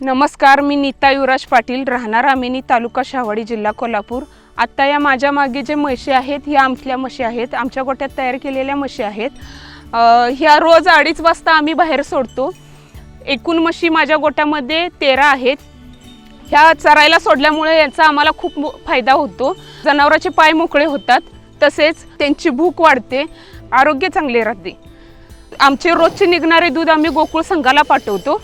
नमस्कार, मी नीता युवराज पाटील, राहणार आमिनी, तालुका शाहवाडी, जिल्हा कोल्हापूर। आत्ता या माझ्या मागे जे म्हशी आहेत ह्या आमच्या म्हशी आहेत, आमच्या गोट्यात तयार केलेल्या म्हशी आहेत। ह्या रोज 2:30 वाजता आम्ही बाहेर सोडतो। एकूण म्हशी माझ्या गोट्यामध्ये 13 आहेत। ह्या चरायला सोडल्यामुळे याचा आम्हाला खूप फायदा होतो। जनावरांचे पाय मोकळे होतात, तसेच त्यांची भूक वाढते, आरोग्य चांगले राहते। आमचे रोजचे निघणारे दूध आम्ही गोकुळ संघाला पाठवतो।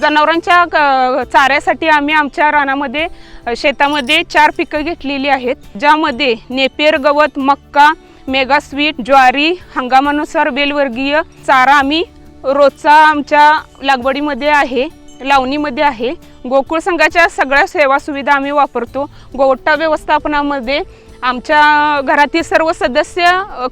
जनावरांच्या चाऱ्यासाठी आम्ही आमच्या रानामध्ये शेतामध्ये 4 पिकं घेतलेली आहेत, ज्यामध्ये नेपियर गवत, मक्का, मेगा स्वीट, ज्वारी, हंगामानुसार वेलवर्गीय चारा आम्ही रोजचा आमच्या लागवडीमध्ये आहे, लावणीमध्ये आहे। गोकुळ संघाच्या सगळ्या सेवा सुविधा आम्ही वापरतो। गोठा व्यवस्थापनामध्ये आमच्या घरातील सर्व सदस्य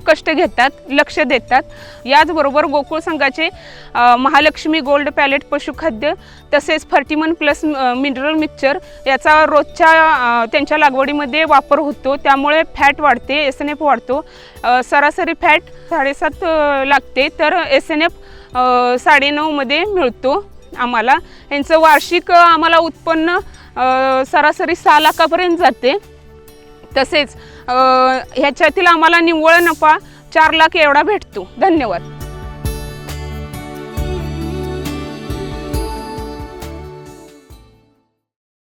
कष्ट घेतात, लक्ष देतात। याचबरोबर गोकुळ संघाचे महालक्ष्मी गोल्ड पॅलेट पशुखाद्य तसेच फर्टिमन प्लस मिनरल मिक्सचर याचा रोजच्या त्यांच्या लागवडीमध्ये वापर होतो, त्यामुळे फॅट वाढते, SNF वाढतो। सरासरी फॅट 7.5 लागते, तर SNF 9.5 मध्ये मिळतो आम्हाला। यांचं वार्षिक आम्हाला उत्पन्न सरासरी 6 लाखापर्यंत जाते। तसेच ह्याच्यातील आम्हाला निव्वळ नफा 4 लाख एवढा भेटतो। धन्यवाद।